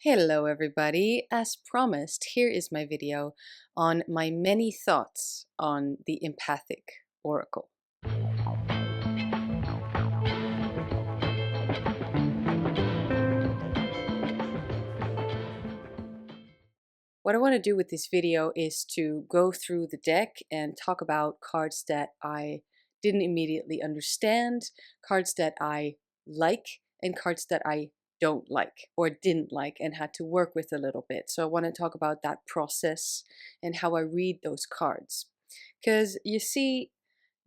Hello everybody, as promised, here is my video on my many thoughts on the Empathic Oracle. What I want to do with this video is to go through the deck and talk about cards that I didn't immediately understand, cards that I like, and cards that I don't like or didn't like and had to work with a little bit. So I want to talk about that process and how I read those cards. Because you see,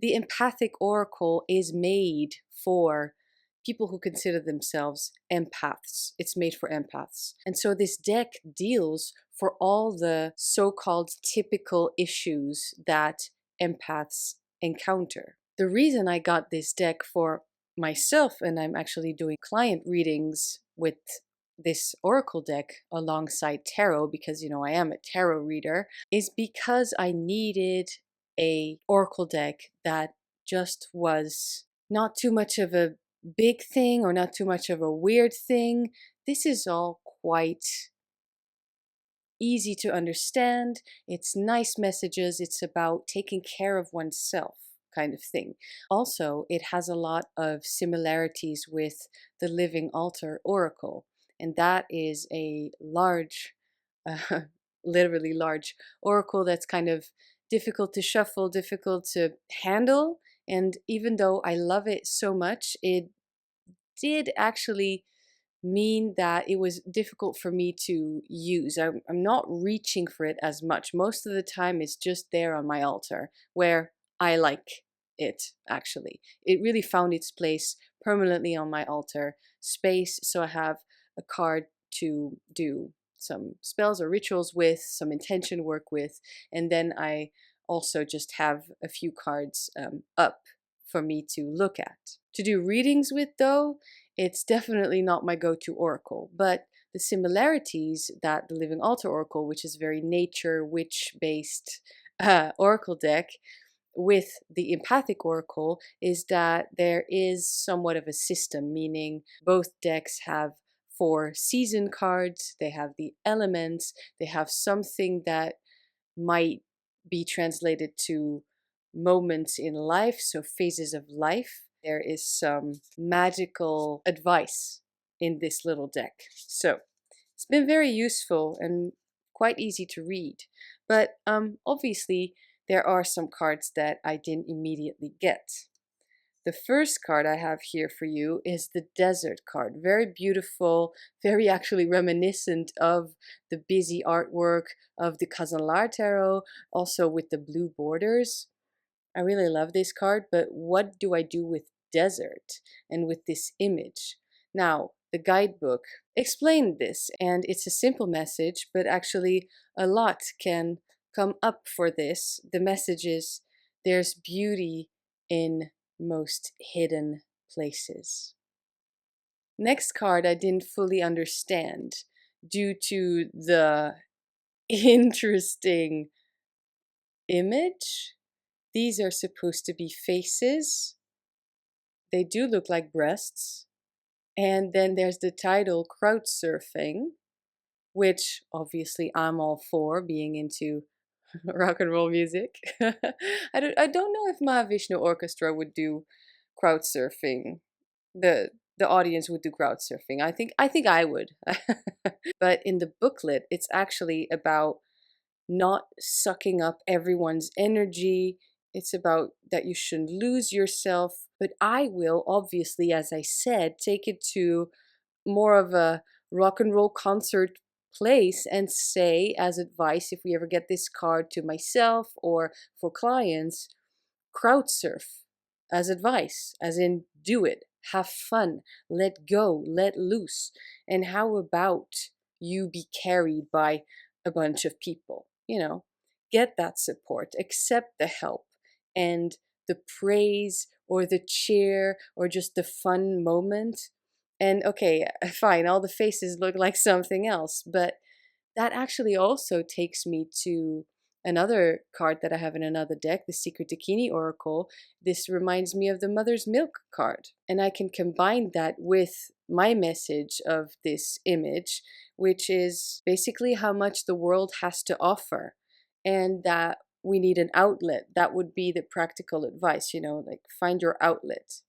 the Empathic Oracle is made for people who consider themselves empaths. It's made for empaths. And so this deck deals for all the so-called typical issues that empaths encounter. The reason I got this deck for myself, and I'm actually doing client readings with this oracle deck alongside tarot, because I am a tarot reader, is because I needed a oracle deck that just was not too much of a big thing or not too much of a weird thing. This is all quite easy to understand. It's nice messages. It's about taking care of oneself kind of thing. Also, it has a lot of similarities with the Living Altar Oracle, and that is a large, literally large oracle that's kind of difficult to shuffle, difficult to handle. And even though I love it so much, it did actually mean that it was difficult for me to use. I'm not reaching for it as much. Most of the time it's just there on my altar where I like it, actually. It really found its place permanently on my altar space, so I have a card to do some spells or rituals with, some intention work with, and then I also just have a few cards up for me to look at. To do readings with, though, it's definitely not my go-to oracle, but the similarities that the Living Altar Oracle, which is very nature, witch-based oracle deck, with the Empathic Oracle, is that there is somewhat of a system, meaning both decks have 4 season cards, they have the elements, they have something that might be translated to moments in life, so phases of life. There is some magical advice in this little deck. So it's been very useful and quite easy to read. But obviously there are some cards that I didn't immediately get. The first card I have here for you is the Desert card. Very beautiful, very actually reminiscent of the busy artwork of the Casanlar Tarot, also with the blue borders. I really love this card, but what do I do with desert and with this image? Now, the guidebook explained this, and it's a simple message, but actually a lot can come up for this. The message is there's beauty in most hidden places. Next card I didn't fully understand due to the interesting image. These are supposed to be faces. They do look like breasts. And then there's the title, Crowd Surfing, which obviously I'm all for, being into rock and roll music. I don't know if Mahavishnu Orchestra would do crowd surfing. The audience would do crowd surfing. I think I would. But in the booklet, it's actually about not sucking up everyone's energy. It's about that you shouldn't lose yourself. But I will, obviously, as I said, take it to more of a rock and roll concert place and say, as advice, if we ever get this card to myself or for clients, crowd surf as advice, as in do it, have fun, let go, let loose. And how about you be carried by a bunch of people? Get that support, accept the help and the praise or the cheer or just the fun moment. And okay, fine, all the faces look like something else, but that actually also takes me to another card that I have in another deck, the Secret Dakini Oracle, this reminds me of the Mother's Milk card. And I can combine that with my message of this image, which is basically how much the world has to offer and that we need an outlet. That would be the practical advice, like find your outlet.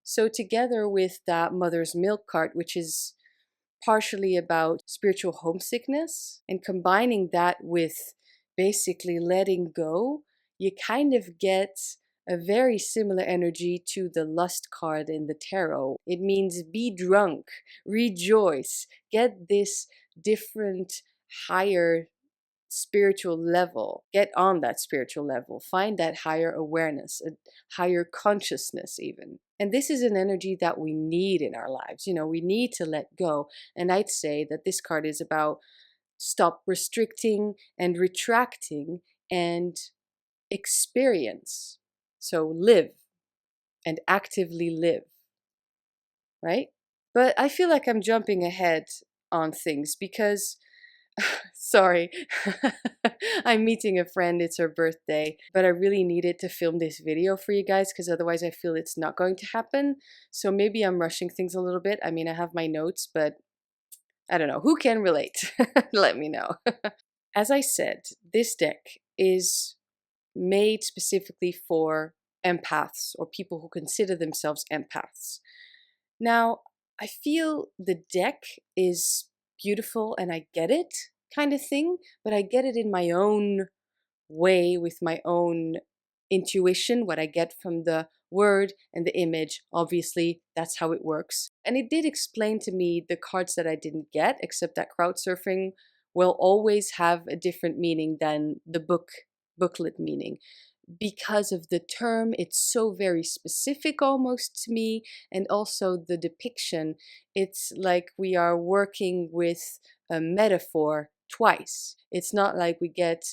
So together with that Mother's Milk card, which is partially about spiritual homesickness, and combining that with basically letting go, you kind of get a very similar energy to the lust card in the tarot. It means be drunk, rejoice, get this different, higher spiritual level, get on that spiritual level, find that higher awareness, a higher consciousness even. And this is an energy that we need in our lives. We need to let go. And I'd say that this card is about stop restricting and retracting and experience. So live and actively live, right? But I feel like I'm jumping ahead on things because sorry, I'm meeting a friend, it's her birthday, but I really needed to film this video for you guys because otherwise I feel it's not going to happen. So maybe I'm rushing things a little bit. I mean, I have my notes, but I don't know. Who can relate? Let me know. As I said, this deck is made specifically for empaths or people who consider themselves empaths. Now, I feel the deck is beautiful and I get it kind of thing, but I get it in my own way with my own intuition, what I get from the word and the image. Obviously, that's how it works. And it did explain to me the cards that I didn't get, except that crowd surfing will always have a different meaning than the booklet meaning. Because of the term, it's so very specific almost to me, and also the depiction, it's like we are working with a metaphor twice. It's not like we get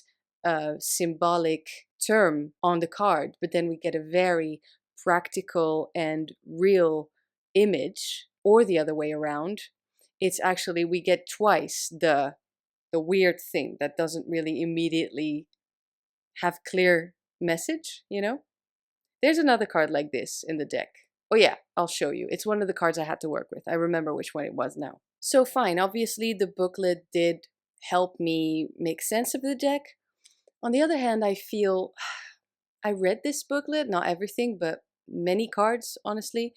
a symbolic term on the card, but then we get a very practical and real image, or the other way around. It's actually we get twice the weird thing that doesn't really immediately have clear message. There's another card like this in the deck. Oh yeah, I'll show you. It's one of the cards I had to work with. I remember which one it was now. So fine, obviously the booklet did help me make sense of the deck. On the other hand, I feel I read this booklet, not everything, but many cards, honestly,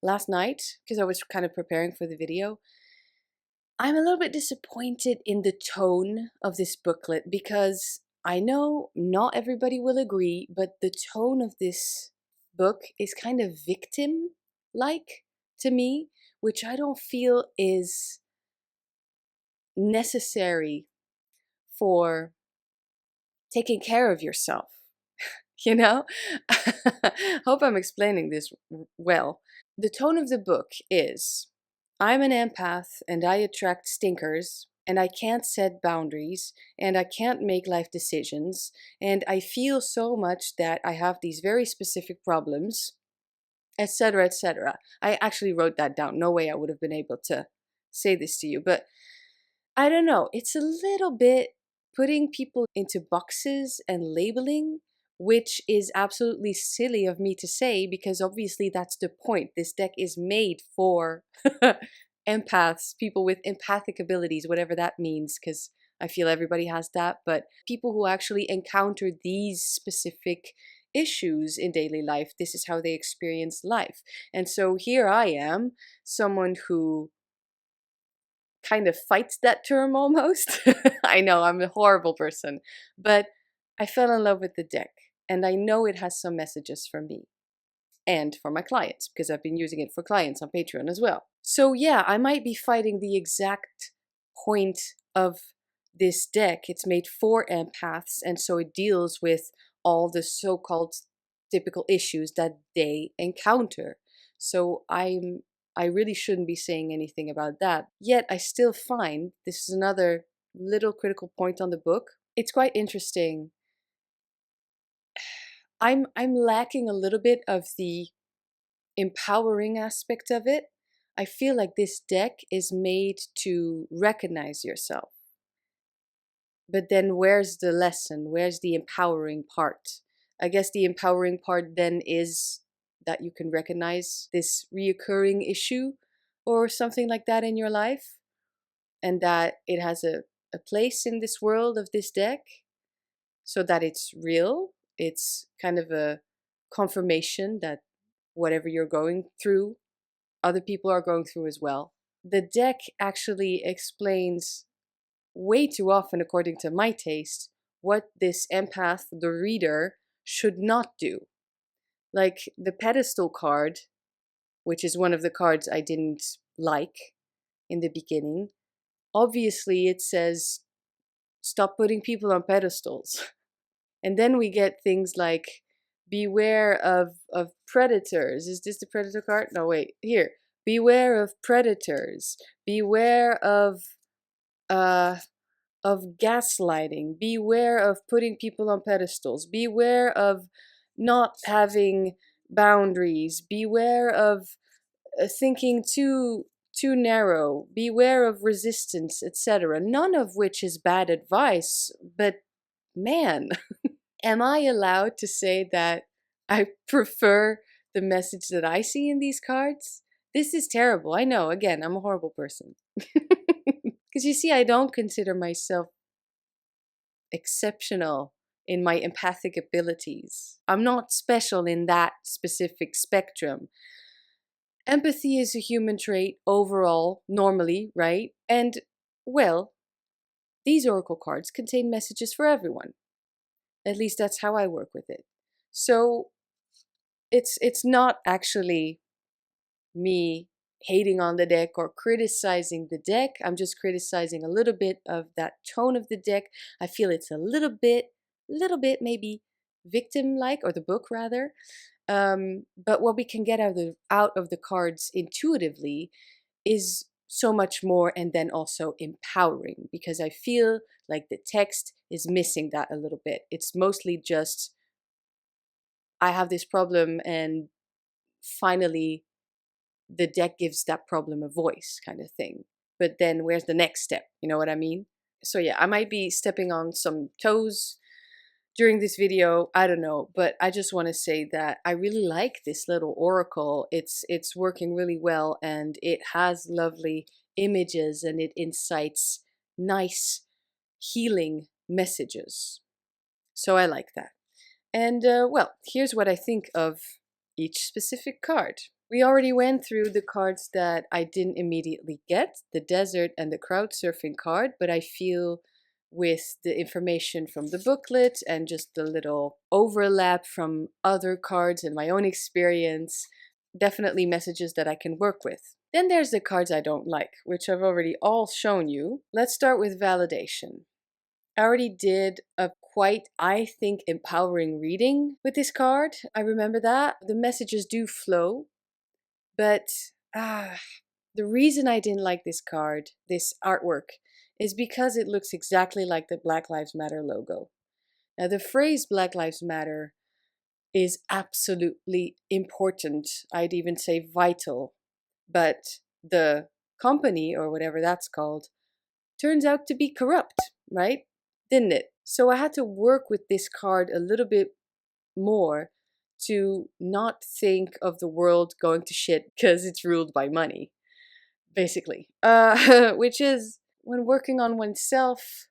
last night because I was kind of preparing for the video. I'm a little bit disappointed in the tone of this booklet because I know not everybody will agree, but the tone of this book is kind of victim-like to me, which I don't feel is necessary for taking care of yourself. Hope I'm explaining this well. The tone of the book is, I'm an empath and I attract stinkers and I can't set boundaries and I can't make life decisions and I feel so much that I have these very specific problems, etc., etc. I actually wrote that down. No way I would have been able to say this to you, but I don't know. It's a little bit putting people into boxes and labeling, which is absolutely silly of me to say because obviously that's the point. This deck is made for empaths, people with empathic abilities, whatever that means, because I feel everybody has that, but people who actually encounter these specific issues in daily life, this is how they experience life. And so here I am, someone who kind of fights that term almost. I know I'm a horrible person, but I fell in love with the deck and I know it has some messages for me and for my clients because I've been using it for clients on Patreon as well. So yeah, I might be fighting the exact point of this deck. It's made for empaths and so it deals with all the so-called typical issues that they encounter. So I really shouldn't be saying anything about that. Yet I still find, this is another little critical point on the book, it's quite interesting. I'm lacking a little bit of the empowering aspect of it. I feel like this deck is made to recognize yourself. But then where's the lesson? Where's the empowering part? I guess the empowering part then is that you can recognize this reoccurring issue or something like that in your life, and that it has a place in this world of this deck, so that it's real. It's kind of a confirmation that whatever you're going through, other people are going through as well. The deck actually explains way too often, according to my taste, what this empath, the reader, should not do. Like the pedestal card, which is one of the cards I didn't like in the beginning, obviously it says, stop putting people on pedestals. And then we get things like, beware of predators. Is this the predator card? No, wait, here. Beware of predators. Beware of gaslighting. Beware of putting people on pedestals. Beware of not having boundaries. Beware of thinking too narrow. Beware of resistance, etc. None of which is bad advice, but man, am I allowed to say that I prefer the message that I see in these cards? This is terrible. I know, again, I'm a horrible person. Because you see, I don't consider myself exceptional in my empathic abilities. I'm not special in that specific spectrum. Empathy is a human trait overall, normally, right? And, well, these oracle cards contain messages for everyone. At least that's how I work with it. So it's not actually me hating on the deck or criticizing the deck. I'm just criticizing a little bit of that tone of the deck. I feel it's a little bit maybe victim-like, or the book rather. But what we can get out of the cards intuitively is so much more, and then also empowering, because I feel like the text is missing that a little bit. It's mostly just, I have this problem, and finally the deck gives that problem a voice, kind of thing. But then where's the next step? You know what I mean? So yeah, I might be stepping on some toes during this video, I don't know, but I just want to say that I really like this little oracle. It's working really well, and it has lovely images, and it incites nice healing messages. So I like that. And well, here's what I think of each specific card. We already went through the cards that I didn't immediately get, the desert and the crowd surfing card, but I feel with the information from the booklet and just the little overlap from other cards and my own experience, definitely messages that I can work with. Then there's the cards I don't like, which I've already all shown you. Let's start with validation. I already did a quite, I think, empowering reading with this card. I remember that. The messages do flow, but the reason I didn't like this card, this artwork, is because it looks exactly like the Black Lives Matter logo. Now, the phrase Black Lives Matter is absolutely important. I'd even say vital. But the company, or whatever that's called, turns out to be corrupt, right? Didn't it? So I had to work with this card a little bit more to not think of the world going to shit because it's ruled by money, basically. Which is, when working on oneself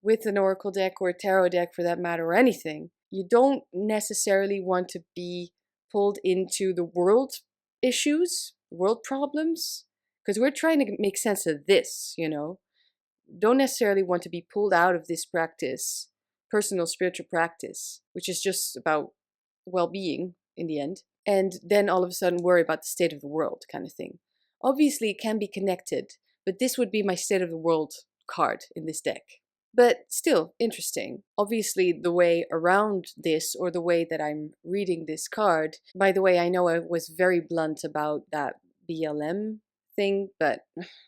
with an oracle deck or a tarot deck for that matter, or anything, you don't necessarily want to be pulled into the world issues, world problems, because we're trying to make sense of this, you know. Don't necessarily want to be pulled out of this practice, personal spiritual practice, which is just about well-being in the end, and then all of a sudden worry about the state of the world, kind of thing. Obviously, it can be connected, but this would be my state of the world card in this deck. But still, interesting. Obviously, the way around this, or the way that I'm reading this card, by the way, I know I was very blunt about that BLM thing, but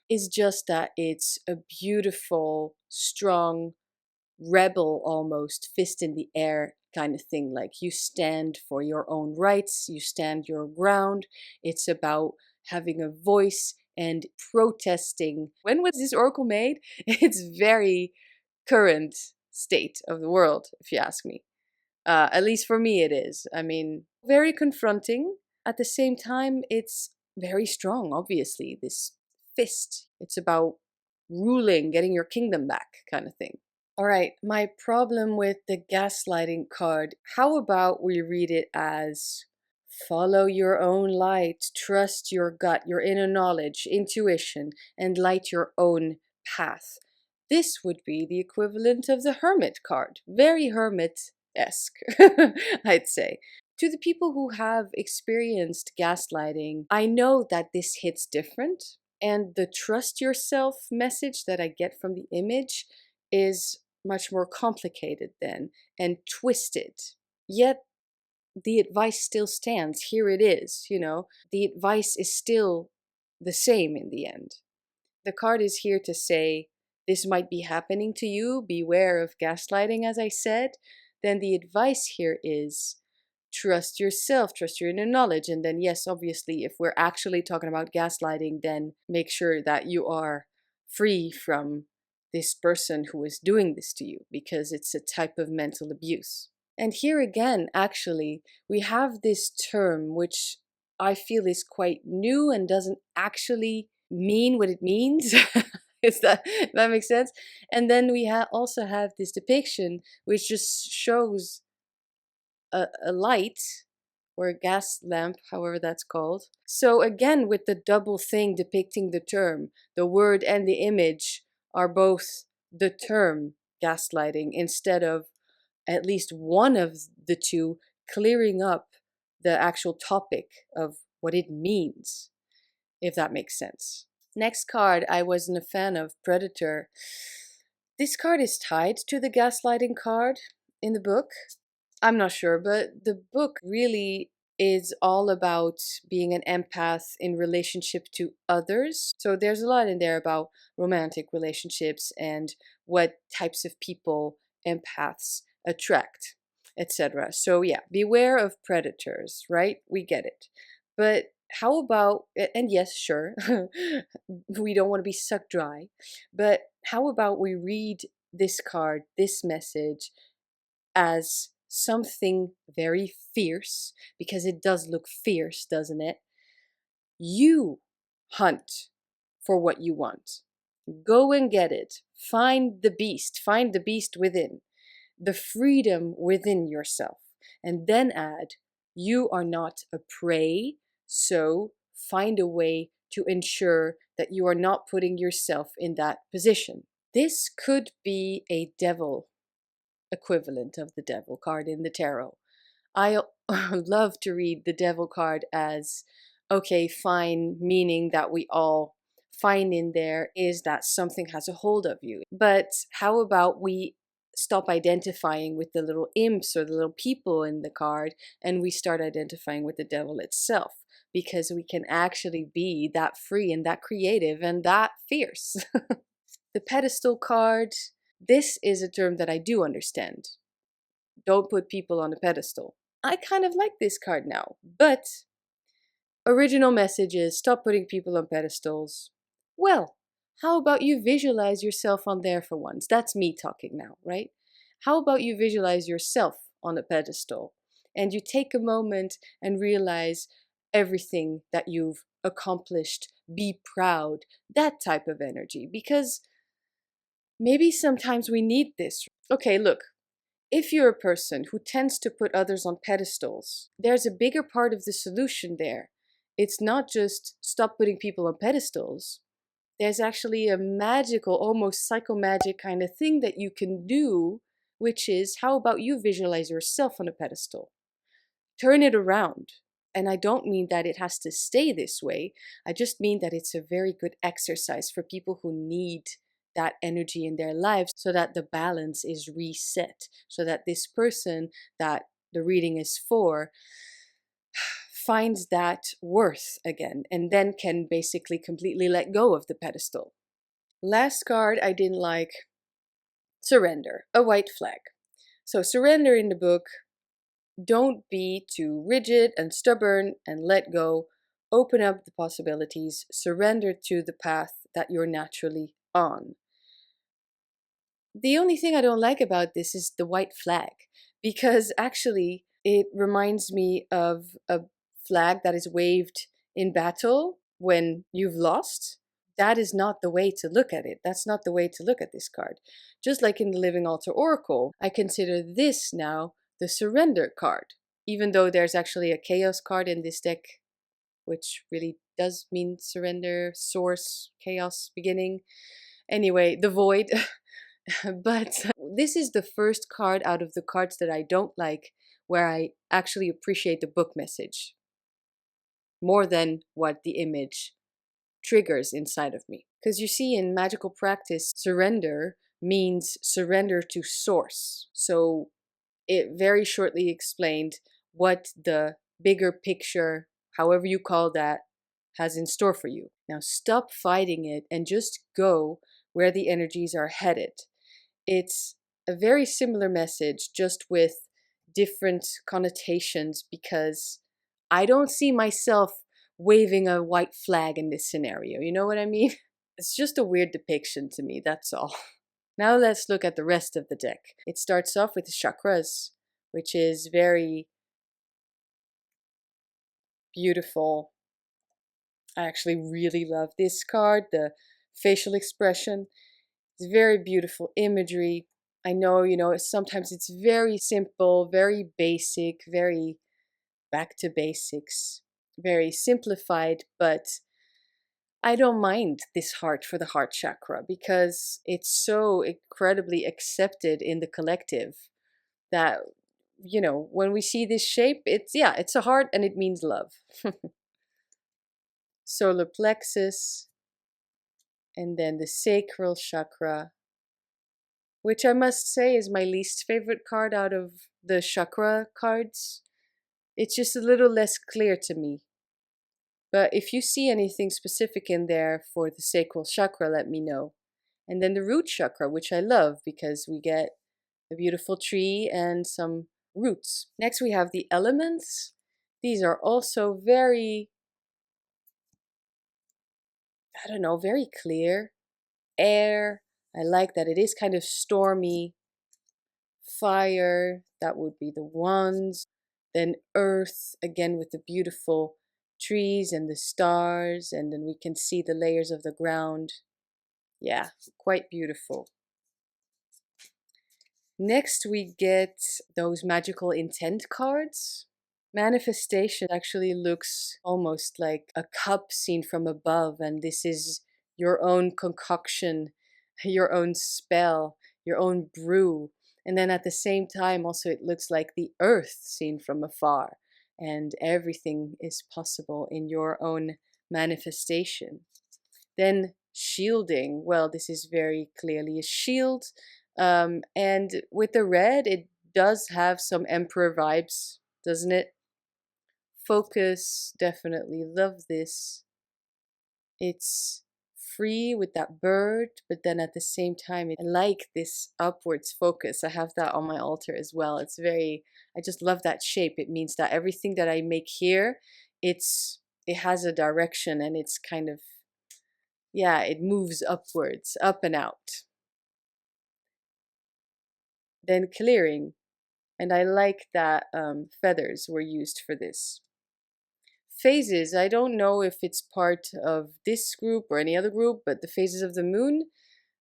is just that it's a beautiful, strong, rebel almost, fist in the air kind of thing. Like, you stand for your own rights, you stand your ground. It's about having a voice and protesting. When was this oracle made? It's very current state of the world, if you ask me. At least for me, it is. I mean, very confronting. At the same time, it's very strong, obviously. This fist, it's about ruling, getting your kingdom back, kind of thing. All right, my problem with the gaslighting card, how about we read it as follow your own light, trust your gut, your inner knowledge, intuition, and light your own path. This would be the equivalent of the Hermit card. Very Hermit-esque, I'd say. To the people who have experienced gaslighting, I know that this hits different. And the trust yourself message that I get from the image is much more complicated then and twisted. Yet the advice still stands. Here it is, the advice is still the same in the end. The card is here to say, this might be happening to you, beware of gaslighting, as I said. Then the advice here is, trust yourself, trust your inner knowledge. And then, yes, obviously, if we're actually talking about gaslighting, then make sure that you are free from this person who is doing this to you, because it's a type of mental abuse. And here again, actually, we have this term which I feel is quite new and doesn't actually mean what it means. That makes sense? And then we also have this depiction which just shows a light or a gas lamp, however that's called. So again, with the double thing depicting the term, the word and the image are both the term gaslighting, instead of at least one of the two clearing up the actual topic of what it means, if that makes sense. Next card I wasn't a fan of, Predator. This card is tied to the gaslighting card in the book. I'm not sure, but the book really is all about being an empath in relationship to others. So there's a lot in there about romantic relationships and what types of people empaths attract, etc. So yeah, beware of predators, right? We get it. But how about, and yes, sure, we don't want to be sucked dry, but how about we read this card, this message, as something very fierce, because it does look fierce, doesn't it? You hunt for what you want. Go and get it. Find the beast within, the freedom within yourself. And then add, you are not a prey, so find a way to ensure that you are not putting yourself in that position. This could be a devil equivalent of the devil card in the tarot. I love to read the devil card as, okay, fine, meaning that we all find in there is that something has a hold of you. But how about we stop identifying with the little imps or the little people in the card, and we start identifying with the devil itself, because we can actually be that free and that creative and that fierce. The pedestal card, this is a term that I do understand. Don't put people on a pedestal. I kind of like this card now, but original message is stop putting people on pedestals. Well, how about you visualize yourself on there for once? That's me talking now, right? How about you visualize yourself on a pedestal and you take a moment and realize everything that you've accomplished, be proud, that type of energy, because maybe sometimes we need this. Okay, look, if you're a person who tends to put others on pedestals, there's a bigger part of the solution there. It's not just stop putting people on pedestals. There's actually a magical, almost psychomagic kind of thing that you can do, which is, how about you visualize yourself on a pedestal? Turn it around. And I don't mean that it has to stay this way. I just mean that it's a very good exercise for people who need that energy in their lives, so that the balance is reset, so that this person that the reading is for finds that worth again, and then can basically completely let go of the pedestal. Last card I didn't like, surrender, a white flag. So surrender in the book, don't be too rigid and stubborn and let go. Open up the possibilities, surrender to the path that you're naturally on. The only thing I don't like about this is the white flag, because actually it reminds me of a flag that is waved in battle when you've lost. That is not the way to look at it. That's not the way to look at this card. Just like in the Living Altar Oracle, I consider this now the surrender card, even though there's actually a chaos card in this deck, which really does mean surrender, source, chaos, beginning. Anyway, the void. But this is the first card out of the cards that I don't like where I actually appreciate the book message more than what the image triggers inside of me. Because you see, in magical practice, surrender means surrender to source. So it very shortly explained what the bigger picture, however you call that, has in store for you. Now stop fighting it and just go where the energies are headed. It's a very similar message, just with different connotations, because I don't see myself waving a white flag in this scenario. You know what I mean? It's just a weird depiction to me, that's all. Now let's look at the rest of the deck. It starts off with the chakras, which is very beautiful. I actually really love this card, the facial expression. It's very beautiful imagery. I know, sometimes it's very simple, very basic, very back to basics, very simplified, but I don't mind this heart for the heart chakra because it's so incredibly accepted in the collective that, when we see this shape, it's a heart and it means love. Solar plexus, and then the sacral chakra, which I must say is my least favorite card out of the chakra cards. It's just a little less clear to me. But if you see anything specific in there for the sacral chakra, let me know. And then the root chakra, which I love because we get a beautiful tree and some roots. Next we have the elements. These are also very, very clear. Air, I like that it is kind of stormy. Fire, that would be the wands. Then earth, again with the beautiful trees and the stars, and then we can see the layers of the ground. Yeah, quite beautiful. Next we get those magical intent cards. Manifestation actually looks almost like a cup seen from above, and this is your own concoction, your own spell, your own brew. And then at the same time, also it looks like the earth seen from afar, and everything is possible in your own manifestation. Then shielding, well, this is very clearly a shield. And with the red, it does have some emperor vibes, doesn't it? Focus, definitely love this. It's free with that bird, but then at the same time, I like this upwards focus. I have that on my altar as well. I just love that shape. It means that everything that I make here, it has a direction, and it's kind of, it moves upwards, up and out. Then clearing, and I like that feathers were used for this. Phases, I don't know if it's part of this group or any other group, but the phases of the moon,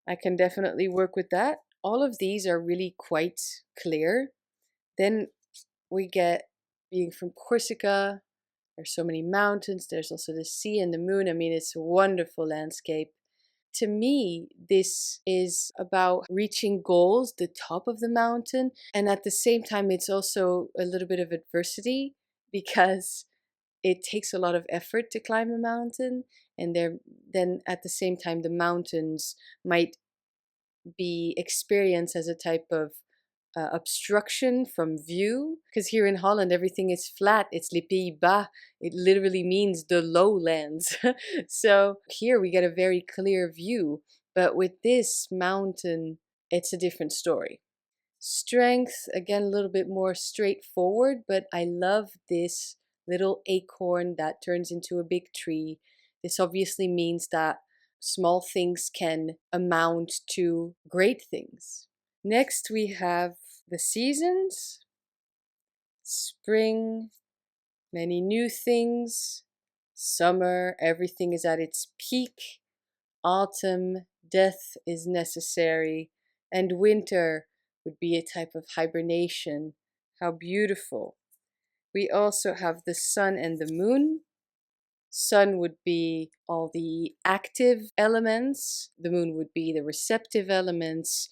I can definitely work with that. All of these are really quite clear. Then we get being from Corsica. There's so many mountains. There's also the sea and the moon. I mean, it's a wonderful landscape. To me, this is about reaching goals, the top of the mountain. And at the same time, it's also a little bit of adversity because it takes a lot of effort to climb a mountain, and then at the same time the mountains might be experienced as a type of obstruction from view, because here in Holland everything is flat. It's les Pays-Bas. It literally means the lowlands. So here we get a very clear view, but with this mountain it's a different story. Strength, again, a little bit more straightforward, but I love this little acorn that turns into a big tree. This obviously means that small things can amount to great things. Next, we have the seasons. Spring, many new things. Summer, everything is at its peak. Autumn, death is necessary. And winter would be a type of hibernation. How beautiful. We also have the sun and the moon. Sun would be all the active elements. The moon would be the receptive elements.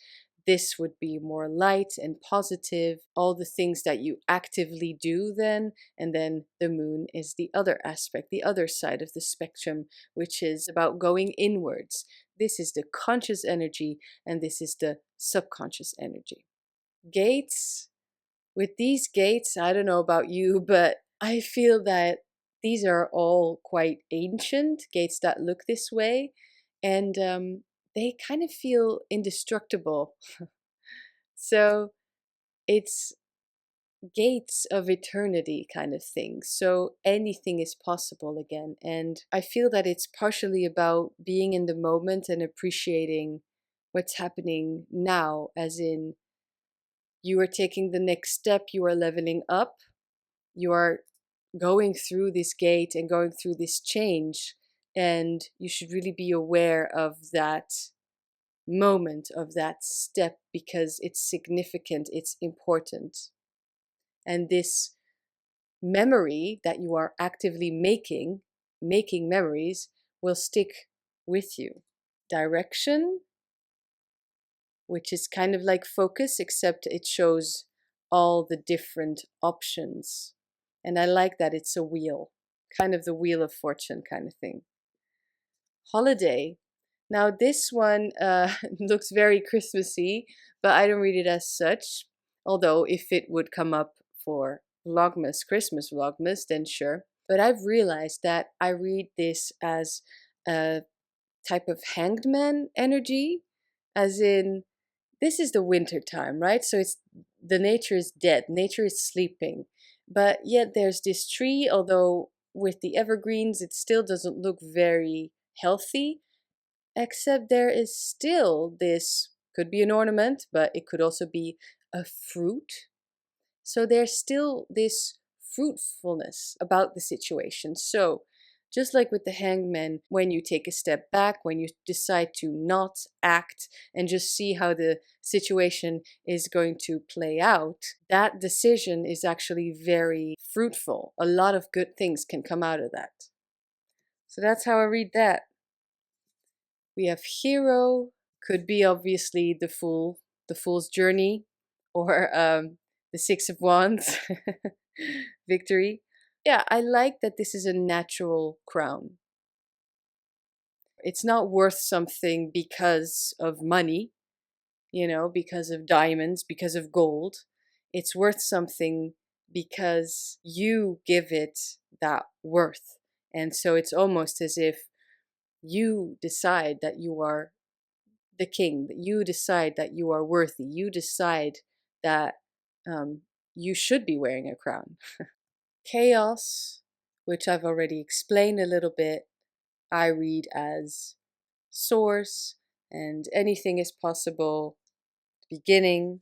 This would be more light and positive, all the things that you actively do then. And then the moon is the other aspect, the other side of the spectrum, which is about going inwards. This is the conscious energy, and this is the subconscious energy. Gates. With these gates, I don't know about you, but I feel that these are all quite ancient gates that look this way, and they kind of feel indestructible. So it's gates of eternity kind of thing. So anything is possible again. And I feel that it's partially about being in the moment and appreciating what's happening now, as in you are taking the next step, you are leveling up, you are going through this gate and going through this change, and you should really be aware of that moment, of that step, because it's significant, it's important. And this memory that you are actively making memories, will stick with you. Direction, which is kind of like focus, except it shows all the different options. And I like that it's a wheel, kind of the wheel of fortune kind of thing. Holiday. Now this one looks very Christmassy, but I don't read it as such. Although if it would come up for Vlogmas, Christmas Vlogmas, then sure. But I've realized that I read this as a type of hanged man energy, as in this is the winter time, right? So it's the nature is dead, nature is sleeping. But yet there's this tree, although with the evergreens it still doesn't look very healthy, except there is still this, could be an ornament, but it could also be a fruit. So there's still this fruitfulness about the situation. So just like with the hangman, when you take a step back, when you decide to not act and just see how the situation is going to play out, that decision is actually very fruitful. A lot of good things can come out of that. So that's how I read that. We have hero, could be obviously the fool's journey, or the Six of Wands, victory. Yeah, I like that this is a natural crown. It's not worth something because of money, because of diamonds, because of gold. It's worth something because you give it that worth. And so it's almost as if you decide that you are the king, that you decide that you are worthy, you decide that you should be wearing a crown. Chaos, which I've already explained a little bit, I read as source, and anything is possible, beginning.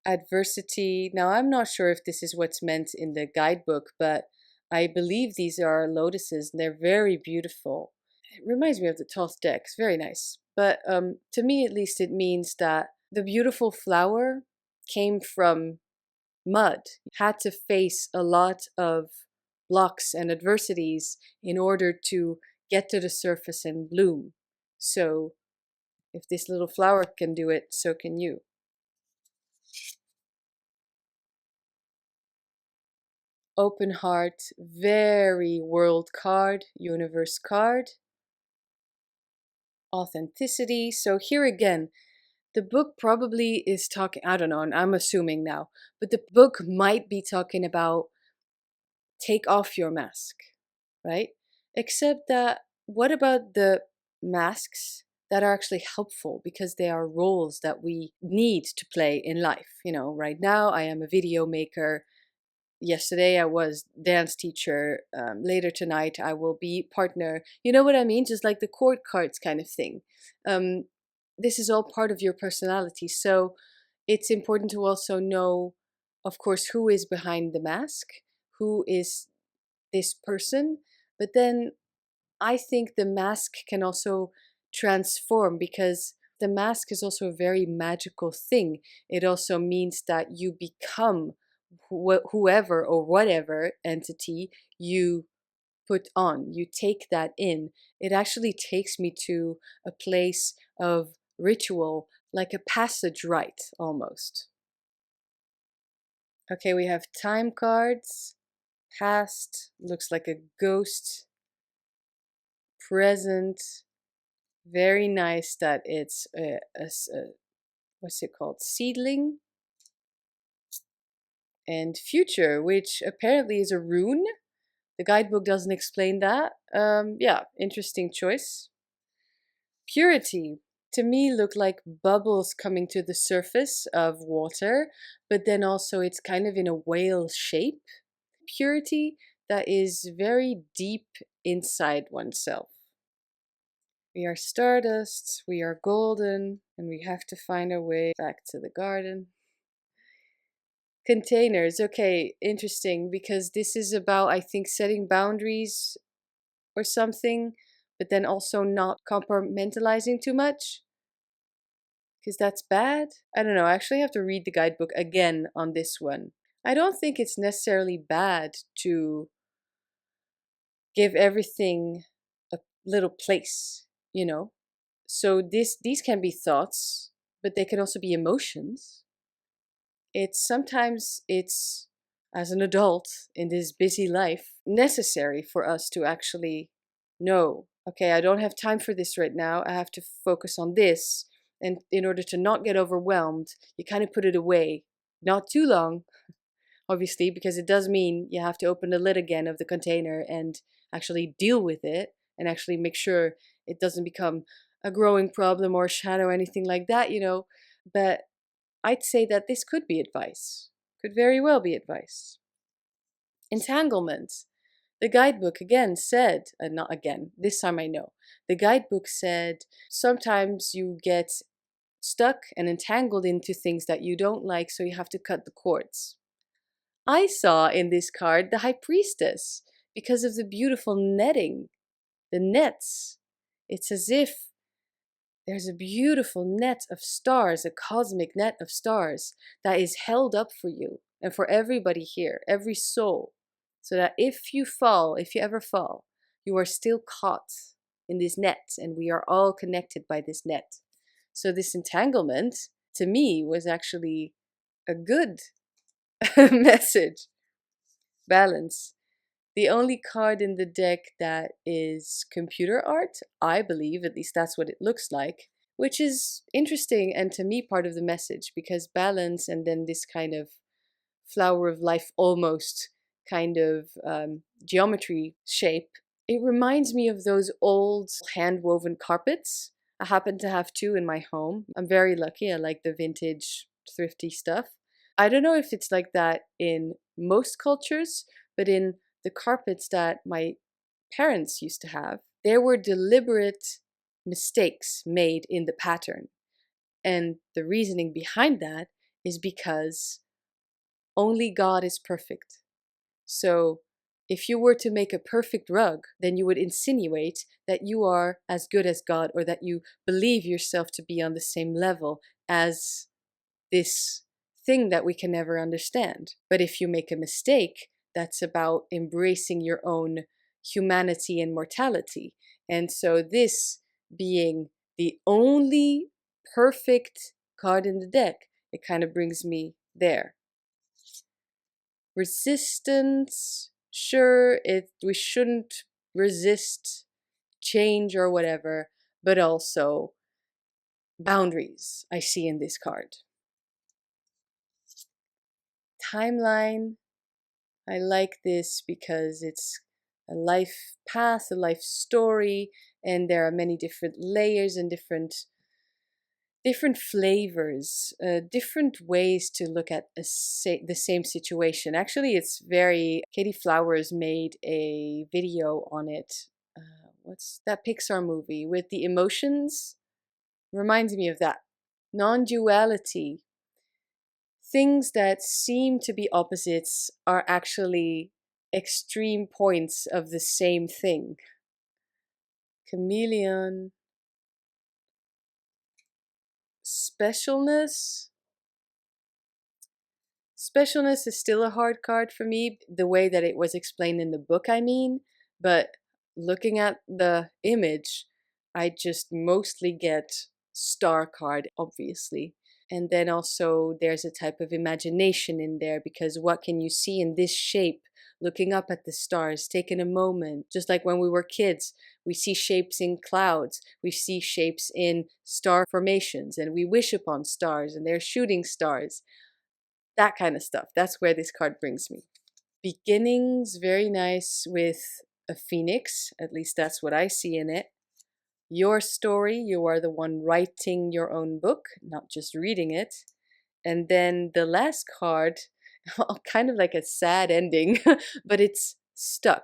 Adversity. Now, I'm not sure if this is what's meant in the guidebook, but I believe these are lotuses, and they're very beautiful. It reminds me of the 12th deck. It's very nice. But to me, at least, it means that the beautiful flower came from mud, had to face a lot of blocks and adversities in order to get to the surface and bloom. So if this little flower can do it, so can you. Open heart, very world card, universe card. Authenticity. So here again, the book probably is talking, I don't know, and I'm assuming now, but the book might be talking about take off your mask, right? Except that, what about the masks that are actually helpful because they are roles that we need to play in life? Right now I am a video maker. yesterday I was dance teacher. Later tonight I will be partner. You know what I mean? Just like the court cards kind of thing. Um, this is all part of your personality. So it's important to also know, of course, who is behind the mask, who is this person. But then I think the mask can also transform, because the mask is also a very magical thing. It also means that you become whoever or whatever entity you put on. You take that in. It actually takes me to a place of ritual, like a passage rite almost. Okay, we have time cards. Past looks like a ghost. Present, very nice that it's what's it called, seedling. And future, which apparently is a rune. The guidebook doesn't explain that. Yeah, interesting choice. Purity, to me, look like bubbles coming to the surface of water, but then also it's kind of in a whale shape. Purity that is very deep inside oneself. We are stardust, we are golden, and we have to find our way back to the garden. Containers, okay, interesting, because this is about, I think, setting boundaries or something, but then also not compartmentalizing too much, because that's bad. I don't know, I actually have to read the guidebook again on this one. I don't think it's necessarily bad to give everything a little place, you know? So these can be thoughts, but they can also be emotions. It's as an adult in this busy life necessary for us to actually know, okay, I don't have time for this right now. I have to focus on this. And in order to not get overwhelmed, you kind of put it away. Not too long, obviously, because it does mean you have to open the lid again of the container and actually deal with it and actually make sure it doesn't become a growing problem or shadow or anything like that, you know. But I'd say that this could be advice, could very well be advice. Entanglement. The guidebook again said, not again, this time I know. The guidebook said sometimes you get stuck and entangled into things that you don't like, so you have to cut the cords. I saw in this card the High Priestess because of the beautiful netting, the nets. It's as if there's a beautiful net of stars, a cosmic net of stars that is held up for you and for everybody here, every soul, so that if you fall, if you ever fall, you are still caught in this net and we are all connected by this net. So this entanglement, to me, was actually a good message. Balance. The only card in the deck that is computer art, I believe, at least that's what it looks like, which is interesting and to me part of the message, because balance and then this kind of flower of life almost kind of geometry shape, it reminds me of those old hand-woven carpets. I happen to have two in my home. I'm very lucky. I like the vintage thrifty stuff. I don't know if it's like that in most cultures, but in the carpets that my parents used to have, there were deliberate mistakes made in the pattern. And the reasoning behind that is because only God is perfect. So if you were to make a perfect rug, then you would insinuate that you are as good as God, or that you believe yourself to be on the same level as this thing that we can never understand. But if you make a mistake, that's about embracing your own humanity and mortality. And so this being the only perfect card in the deck, it kind of brings me there. Resistance, sure, we shouldn't resist change or whatever, but also boundaries I see in this card. Timeline, I like this because it's a life path, a life story, and there are many different layers and different different flavors, different ways to look at the same situation. Actually, it's very. Katie Flowers made a video on it. What's that Pixar movie with the emotions? Reminds me of that. Non duality. Things that seem to be opposites are actually extreme points of the same thing. Chameleon. Specialness. Specialness is still a hard card for me, the way that it was explained in the book, I mean. But looking at the image, I just mostly get star card, obviously. And then also there's a type of imagination in there, because what can you see in this shape? Looking up at the stars, taking a moment, just like when we were kids, we see shapes in clouds, we see shapes in star formations, and we wish upon stars, and they're shooting stars. That kind of stuff. That's where this card brings me. Beginnings, very nice with a phoenix, at least that's what I see in it. Your story, you are the one writing your own book, not just reading it. And then the last card, kind of like a sad ending, but it's stuck.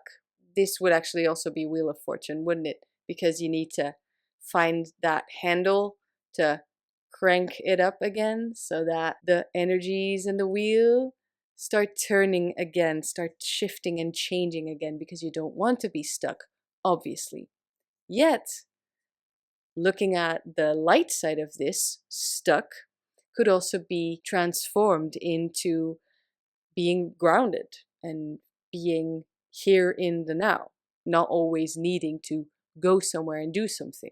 This would actually also be Wheel of Fortune, wouldn't it? Because you need to find that handle to crank it up again so that the energies in the wheel start turning again, start shifting and changing again, because you don't want to be stuck, obviously. Yet, looking at the light side of this, stuck could also be transformed into being grounded and being here in the now, not always needing to go somewhere and do something.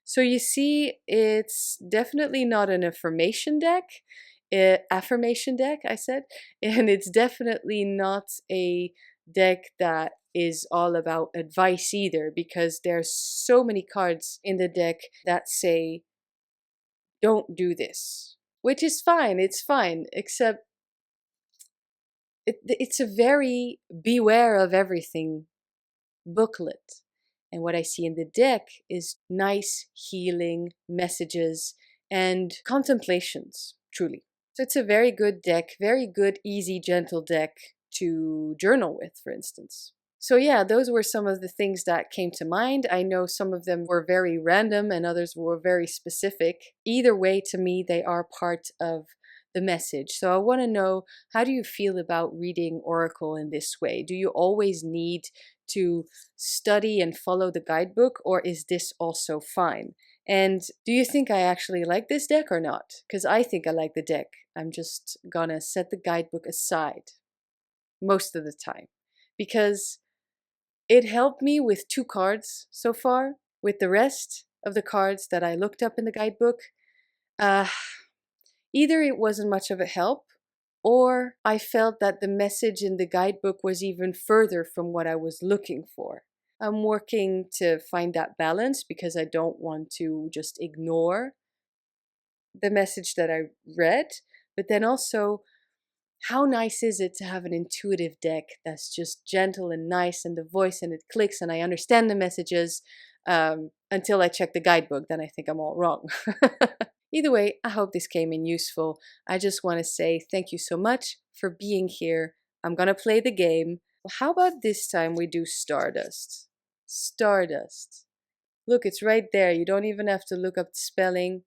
So you see, it's definitely not an affirmation deck, I said, and it's definitely not a deck that is all about advice either, because there's so many cards in the deck that say, don't do this, which is fine, it's fine, except it's a very beware of everything booklet. And what I see in the deck is nice healing messages and contemplations, truly. So it's a very good deck, very good, easy, gentle deck to journal with, for instance. So yeah, those were some of the things that came to mind. I know some of them were very random and others were very specific. Either way, to me, they are part of the message. So I want to know, how do you feel about reading Oracle in this way? Do you always need to study and follow the guidebook, or is this also fine? And do you think I actually like this deck or not? Because I think I like the deck. I'm just gonna set the guidebook aside most of the time, because it helped me with 2 cards so far. With the rest of the cards that I looked up in the guidebook, either it wasn't much of a help, or I felt that the message in the guidebook was even further from what I was looking for. I'm working to find that balance, because I don't want to just ignore the message that I read, but then also, how nice is it to have an intuitive deck that's just gentle and nice, and the voice, and it clicks, and I understand the messages until I check the guidebook. Then I think I'm all wrong. Either way, I hope this came in useful. I just want to say thank you so much for being here. I'm gonna play the game. How about this time we do Stardust? Stardust. Look, it's right there. You don't even have to look up the spelling.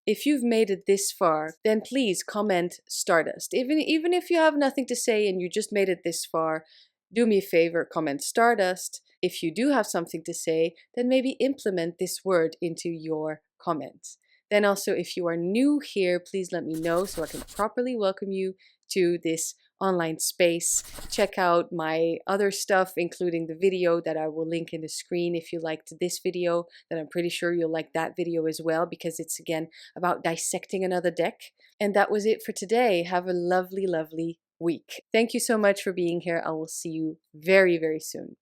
If you've made it this far, then please comment Stardust. Even if you have nothing to say and you just made it this far, do me a favor, comment Stardust. If you do have something to say, then maybe implement this word into your comment. Then also, if you are new here, please let me know so I can properly welcome you to this online space. Check out my other stuff, including the video that I will link in the screen. If you liked this video, then I'm pretty sure you'll like that video as well, because it's again about dissecting another deck. And that was it for today. Have a lovely, lovely week. Thank you so much for being here. I will see you very, very soon.